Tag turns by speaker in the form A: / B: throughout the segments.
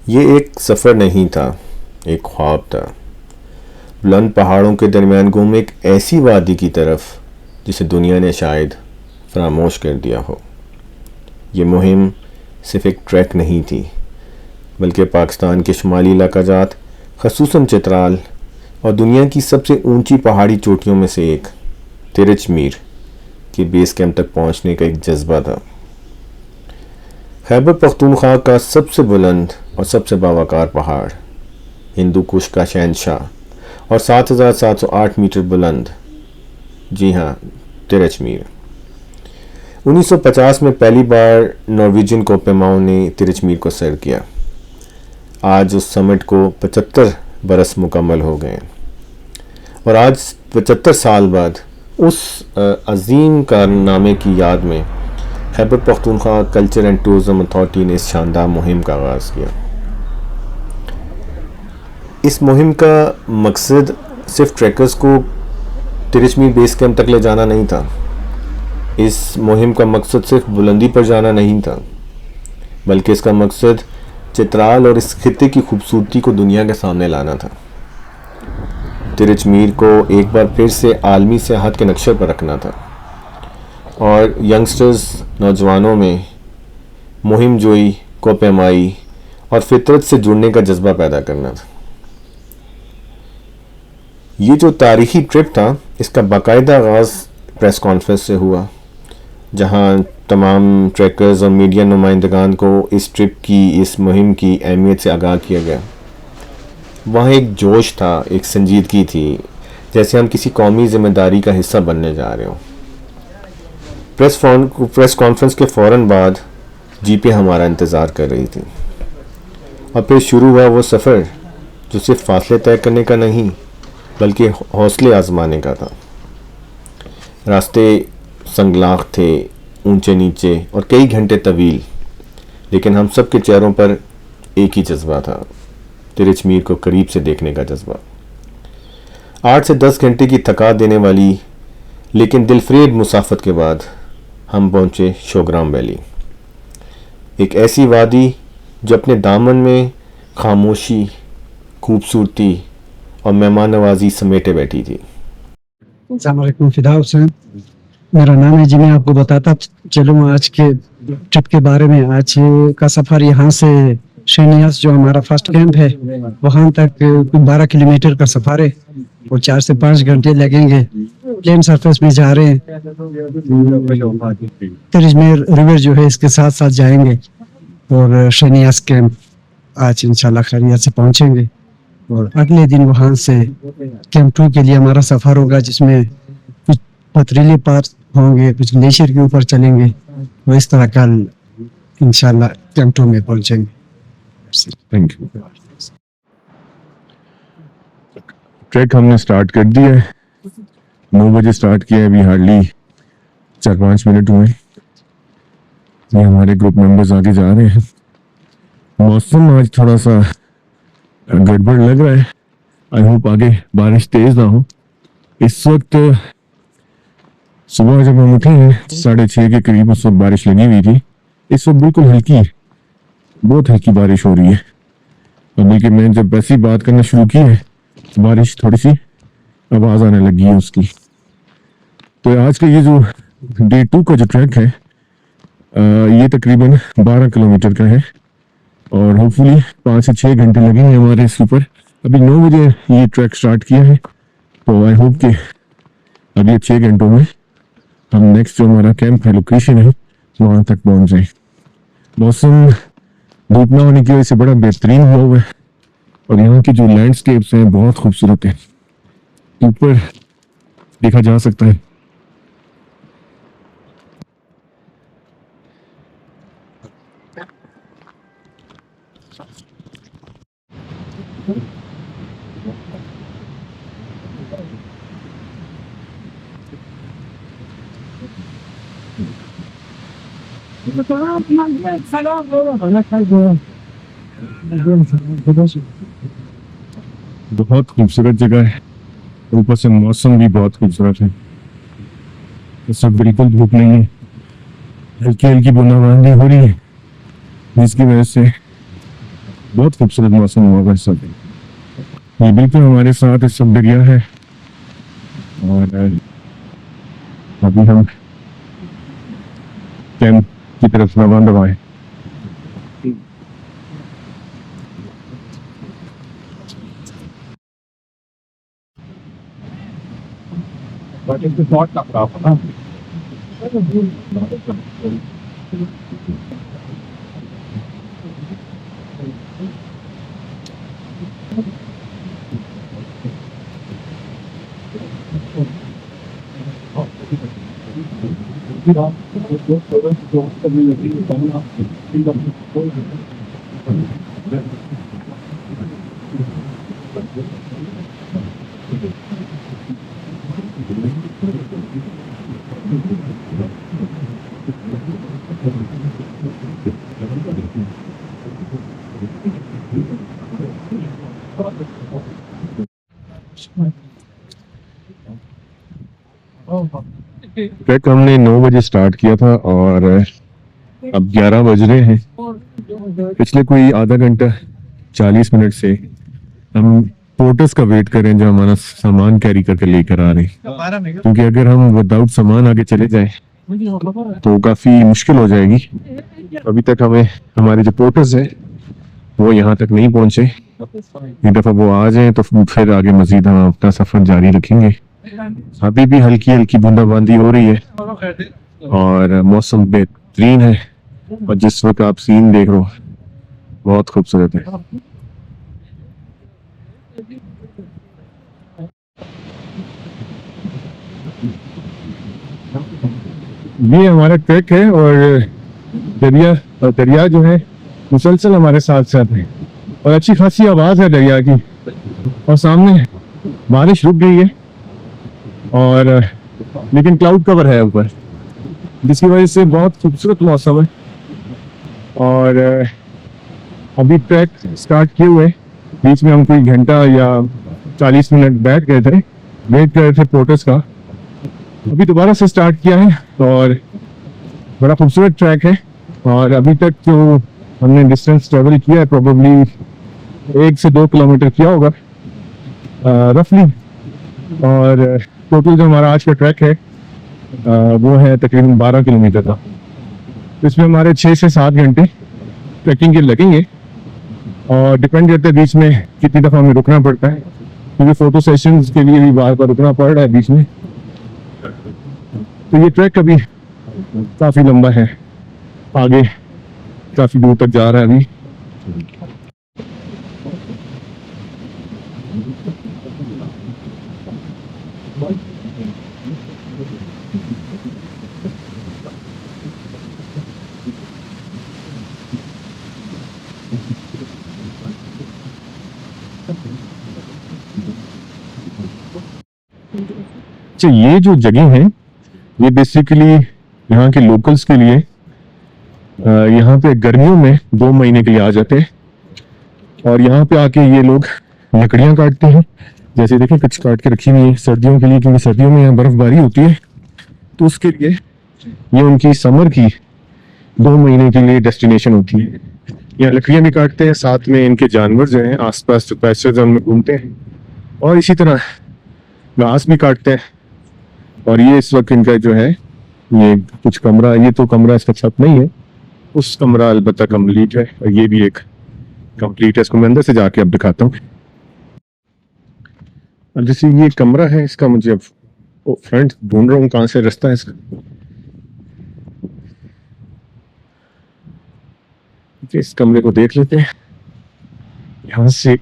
A: ये एक सफ़र नहीं था, एक ख्वाब था। बुलंद पहाड़ों के दरमियान गुम एक ऐसी वादी की तरफ जिसे दुनिया ने शायद फरामोश कर दिया हो। ये मुहिम सिर्फ एक ट्रैक नहीं थी, बल्कि पाकिस्तान के शुमाली इलाकाजात, ख़ुसूसन चित्राल और दुनिया की सबसे ऊंची पहाड़ी चोटियों में से एक तिरच मीर के बेस कैंप तक पहुंचने का एक जज्बा था। खैबर पख्तूनख्वा का सबसे बुलंद और सबसे बावकार पहाड़, हिंदू कुश का शहंशाह और 7,708 मीटर बुलंद, जी हाँ, तिरच मीर। 1950 में पहली बार नॉर्वेजियन कोपेमाओ ने तिरच मीर को सर किया। आज उस समिट को 75 बरस मुकम्मल हो गए और आज 75 साल बाद उस अजीम कारनामे की याद में Khyber Pakhtunkhwa culture and tourism authority ने इस शानदार मुहिम का आगाज़ किया। इस मुहिम का मकसद सिर्फ ट्रैकर्स को तिरच मीर बेस कैंप तक ले जाना नहीं था। इस मुहिम का मकसद सिर्फ बुलंदी पर जाना नहीं था, बल्कि इसका मकसद चित्राल और इस खित्ते की खूबसूरती को दुनिया के सामने लाना था। तिरच मीर को एक बार फिर से आलमी सियाहत के नक्शे पर रखना था और यंगस्टर्स, नौजवानों में मुहिम जोई, कोपेमाई और फितरत से जुड़ने का जज्बा पैदा करना था। ये जो तारीखी ट्रिप था, इसका बाकायदा आगाज़ प्रेस कॉन्फ्रेंस से हुआ, जहां तमाम ट्रैकर्स और मीडिया नुमाइंदगान को इस ट्रिप की, इस मुहिम की अहमियत से आगाह किया गया। वहाँ एक जोश था, एक संजीदगी थी, जैसे हम किसी कौमी जिम्मेदारी का हिस्सा बनने जा रहे हों। प्रेस कॉन्फ्रेंस के फ़ौरन बाद जीपें हमारा इंतज़ार कर रही थी और फिर शुरू हुआ वो सफ़र जो सिर्फ फासले तय करने का नहीं, बल्कि हौसले आजमाने का था। रास्ते संगलाख थे, ऊंचे नीचे और कई घंटे तवील, लेकिन हम सब के चेहरों पर एक ही जज्बा था, तिरच मीर को करीब से देखने का जज्बा। 8 से 10 घंटे की थका देने वाली लेकिन दिलफरेब मुसाफत के बाद हम पहुंचे शोग्राम वैली, एक ऐसी वादी जो अपने दामन में खामोशी, खूबसूरती और मेहमान नवाजी समेटे बैठी थी।
B: अस्सलाम वालेकुम, फिदा हुसैन मेरा नाम है जी। मैं आपको बताता चलूँ आज के ट्रिप के बारे में। आज का सफ़र यहाँ से शेनियास, जो हमारा फर्स्ट कैंप है, वहाँ तक 12 किलोमीटर का सफ़र है और 4 से 5 घंटे लगेंगे। प्लेन सरफेस में जा रहे हैं। तिरच मीर रिवर जो है इसके साथ साथ जाएंगे और शेनियास कैंप आज इंशाल्लाह खैरियत से पहुँचेंगे और अगले दिन वहाँ से कैंप 2 के लिए हमारा सफ़र होगा, जिसमें कुछ पथरीले पार होंगे, कुछ ग्लेशियर के ऊपर चलेंगे। वो इस तरह कल इंशाल्लाह कैंप 2 में पहुँचेंगे।
C: Thank you. ट्रैक हमने स्टार्ट कर दिया है, 9 बजे स्टार्ट किया है, अभी हार्डली 4-5 मिनट हुए। ये हमारे ग्रुप मेंबर्स आगे जा रहे हैं। मौसम आज थोड़ा सा गड़बड़ लग रहा है, आई होप आगे बारिश तेज ना हो। इस वक्त सुबह जब हम उठे हैं 6:30 के करीब, उस वक्त बारिश लगी हुई थी। इस वक्त बिल्कुल हल्की, बहुत हल्की बारिश हो रही है। और बल्कि मैं जब ऐसी बात करना शुरू की है, बारिश थोड़ी सी आवाज आने लगी है उसकी। तो आज का ये जो डे 2 का जो ट्रैक है, ये तकरीबन 12 किलोमीटर का है और होपफुली 5 से 6 घंटे लगेंगे हमारे इसके ऊपर। अभी 9 बजे ये ट्रैक स्टार्ट किया है, तो आई होप कि अगले 6 घंटों में हम नेक्स्ट जो हमारा कैंप है, लोकेशन है, वहाँ तक पहुँच जाए। मौसम धूप ना होने की वजह से बड़ा बेहतरीन हुआ है और यहाँ की जो लैंडस्केप्स हैं बहुत खूबसूरत है, ऊपर देखा जा सकता है। बहुत खूबसूरत जगह है, ऊपर से मौसम भी बहुत खूबसूरत है। इस वक्त बिल्कुल धूप नहीं है, हल्की हल्की बूंदाबांदी हो रही है, जिसकी वजह से बहुत खूबसूरत मौसम हुआ है इस वक्त। ये बिल्कुल हमारे साथ इस वक्त दरिया है और अभी हम कैंप की तरफ रवाना हुए। ट्रैक हमने 9 बजे स्टार्ट किया था और अब 11 बज रहे हैं। पिछले कोई आधा घंटा 40 मिनट से हम पोर्टर्स का वेट कर रहे हैं जो हमारा सामान कैरी करके लेकर आ रहे हैं, क्योंकि अगर हम विदाउट सामान आगे चले जाएं तो काफी मुश्किल हो जाएगी। अभी तक हमें हमारे जो पोर्टर्स हैं वो यहाँ तक नहीं पहुंचे। एक दफा वो आ जाएं तो फिर आगे मजीद हम अपना सफर जारी रखेंगे। अभी भी हल्की हल्की बूंदाबांदी हो रही है और मौसम बेहतरीन है और जिस वक्त आप सीन देख रहे हो बहुत खूबसूरत है। ये हमारा ट्रैक है और दरिया जो है मुसलसल हमारे साथ साथ है और अच्छी खासी आवाज है दरिया की। और सामने बारिश रुक गई है और लेकिन क्लाउड कवर है ऊपर, जिसकी वजह से बहुत खूबसूरत मौसम है। और अभी ट्रैक स्टार्ट किए हुए बीच में हम कोई घंटा या 40 मिनट बैठ गए थे, वेट कर रहे थे पोर्टर्स का। अभी दोबारा से स्टार्ट किया है और बड़ा खूबसूरत ट्रैक है। और अभी तक जो हमने डिस्टेंस ट्रेवल किया है प्रोबेबली 1 से 2 किलोमीटर किया होगा रफली। और टोटल जो हमारा आज का ट्रैक है वो है तकरीबन 12 किलोमीटर का। तो इसमें हमारे 6 से 7 घंटे ट्रैकिंग के लगेंगे और डिपेंड करता है बीच में कितनी दफ़ा हमें रुकना पड़ता है, क्योंकि फोटो सेशंस के लिए भी बार बार रुकना पड़ रहा है बीच में। तो ये ट्रैक अभी काफ़ी लंबा है, आगे काफ़ी दूर तक जा रहा है अभी। अच्छा, ये जो जगह है ये बेसिकली यहाँ के लोकल्स के लिए यहाँ पे गर्मियों में 2 महीने के लिए आ जाते हैं और यहाँ पे आके ये लोग लकड़ियाँ काटते हैं। जैसे देखिए कुछ काट के रखी हुई है सर्दियों के लिए, क्योंकि सर्दियों में यहाँ बर्फबारी होती है, तो उसके लिए ये उनकी समर की 2 महीने के लिए डेस्टिनेशन होती है। यहाँ लकड़ियाँ भी काटते हैं, साथ में इनके जानवर जो हैं आसपास जो पैस्चर जोन में घूमते हैं, और इसी तरह घास भी काटते हैं। और ये इस वक्त इनका जो है ये कुछ कमरा, ये तो कमरा इसका छत नहीं है, उस कमरा अलबत्ता कंप्लीट है और ये भी एक कंप्लीट है। इसको मैं अंदर से जाके अब दिखाता हूँ। अब जैसे ये कमरा है इसका, मुझे अब फ्रंट ढूंढ रहा हूँ कहाँ से रास्ता है इसका। इस कमरे को देख लेते हैं यहाँ से।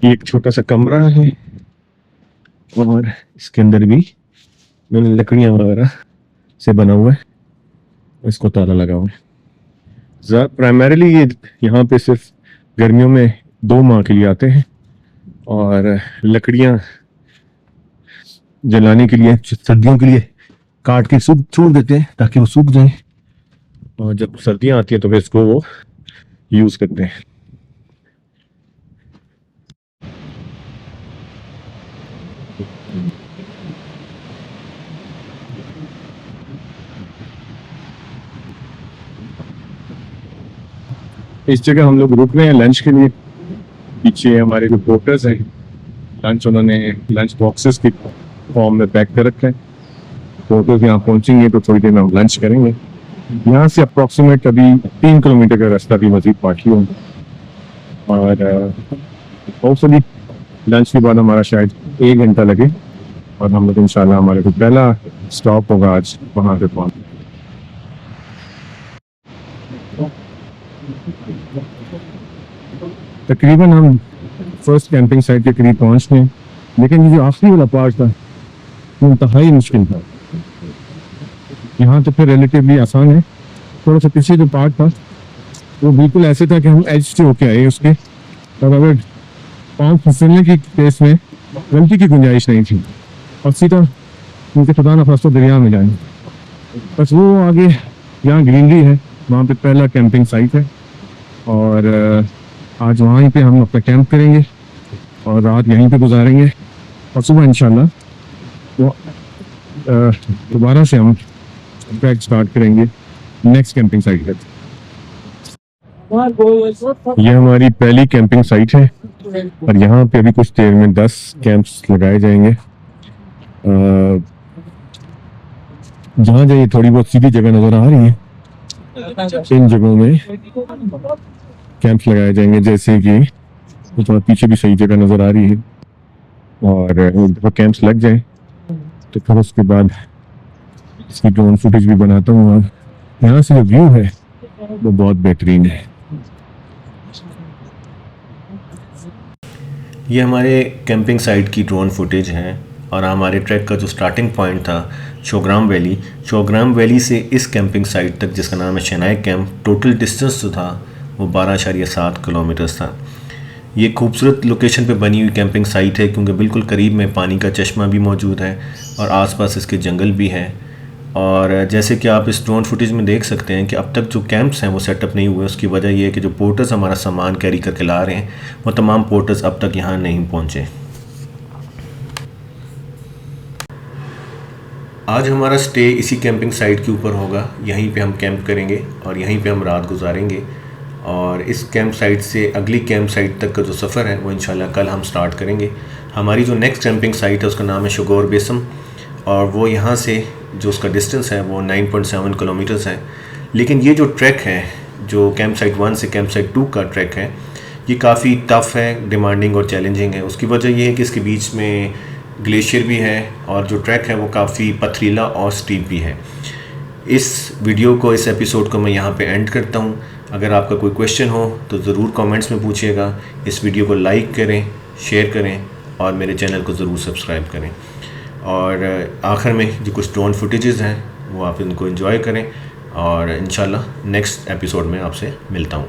C: ये एक छोटा सा कमरा है और इसके अंदर भी मैंने लकड़ियां वगैरह से बना हुआ है, इसको ताला लगा हुआ है। प्राइमरीली ये यहाँ पे सिर्फ गर्मियों में 2 माह के लिए आते हैं और लकड़ियां जलाने के लिए सर्दियों के लिए काट के सूख छोड़ देते हैं ताकि वो सूख जाए, और जब सर्दियां आती हैं तो फिर इसको वो यूज करते हैं। इस जगह हम लोग रुक रहे हैं लंच के लिए। पीछे हमारे जो पोर्टर्स हैं, लंच उन्होंने लंच बॉक्सेस की फॉर्म में पैक कर रखा है। पोर्टर्स यहाँ पहुँचेंगे तो थोड़ी देर में हम लंच करेंगे। यहाँ से अप्रॉक्सीमेट अभी 3 किलोमीटर का रास्ता भी मजीद बाकी होगा, और होपफुली लंच के बाद हमारा शायद 1 घंटा लगे और हम लोग इंशाल्लाह हमारे को पहला स्टॉप होगा आज वहाँ पे पहुँच। तकरीबन हम फर्स्ट कैंपिंग साइट के करीब पहुँच गए, लेकिन ये जो आखिरी वाला पार्ट था वो इंतहाई मुश्किल था। यहाँ तो फिर रिलेटिवली आसान है। थोड़ा सा पीछे जो पार्ट था वो बिल्कुल ऐसे था कि हम एज से होके आए उसके, और अगर पाँव फिसलने की केस में गलती की गुंजाइश नहीं थी और सीधा उनके खुदा न खास्ता दरिया में जाएंगे। बस वो आगे जहाँ ग्रीनरी है वहाँ पे पहला कैंपिंग साइट है, और आज वहीं पे हम अपना कैंप करेंगे और रात यहीं पे गुजारेंगे, और सुबह इंशाल्लाह वो दोबारा से हम ट्रैक स्टार्ट करेंगे नेक्स्ट कैंपिंग साइट पे। ये हमारी पहली कैंपिंग साइट है और यहाँ पे अभी कुछ देर में 10 कैंप्स लगाए जाएंगे। जहाँ जाइए थोड़ी बहुत सीधी जगह नजर आ रही है, इन जगहों में कैंप्स लगाए जाएंगे, जैसे कि थोड़ा पीछे भी सही जगह नजर आ रही है। और एक दफा कैंप्स लग जाए तो फिर उसके बाद इसकी ड्रोन फुटेज भी बनाता हूँ। और यहाँ से जो व्यू है वो बहुत बेहतरीन है।
A: ये हमारे कैंपिंग साइट की ड्रोन फुटेज है, और हमारे ट्रैक का जो स्टार्टिंग पॉइंट था चौग्राम वैली से इस कैंपिंग साइट तक, जिसका नाम है शनाई कैंप, टोटल डिस्टेंस जो था वो 12.7 किलोमीटर था। ये खूबसूरत लोकेशन पे बनी हुई कैंपिंग साइट है, क्योंकि बिल्कुल करीब में पानी का चश्मा भी मौजूद है और आसपास इसके जंगल भी है। और जैसे कि आप इस ड्रोन फुटेज में देख सकते हैं कि अब तक जो कैंप्स हैं वो सेटअप नहीं हुए। उसकी वजह ये है कि जो पोर्टर्स हमारा सामान कैरी करके ला रहे हैं वो तमाम पोर्टर्स अब तक यहाँ नहीं पहुँचे। आज हमारा स्टे इसी कैंपिंग साइट के ऊपर होगा, यहीं पे हम कैंप करेंगे और यहीं पे हम रात गुजारेंगे। और इस कैंप साइट से अगली कैंप साइट तक का जो सफ़र है वो इंशाल्लाह कल हम स्टार्ट करेंगे। हमारी जो नेक्स्ट कैंपिंग साइट है उसका नाम है शगोर बेसम, और वो यहाँ से जो उसका डिस्टेंस है वो 9.7 किलोमीटर्स है। लेकिन ये जो ट्रैक है, जो कैंप साइट 1 से कैंप साइट 2 का ट्रैक है, ये काफ़ी टफ़ है, डिमांडिंग और चैलेंजिंग है। उसकी वजह ये है कि इसके बीच में ग्लेशियर भी है और जो ट्रैक है वो काफ़ी पथरीला और स्टीप भी है। इस वीडियो को, इस एपिसोड को मैं यहाँ पे एंड करता हूँ। अगर आपका कोई क्वेश्चन हो तो ज़रूर कमेंट्स में पूछिएगा। इस वीडियो को लाइक करें, शेयर करें और मेरे चैनल को ज़रूर सब्सक्राइब करें। और आखिर में जो कुछ ड्रोन फुटेजेस हैं वो आप इनको एंजॉय करें, और इंशाल्लाह नेक्स्ट एपिसोड में आपसे मिलता हूँ।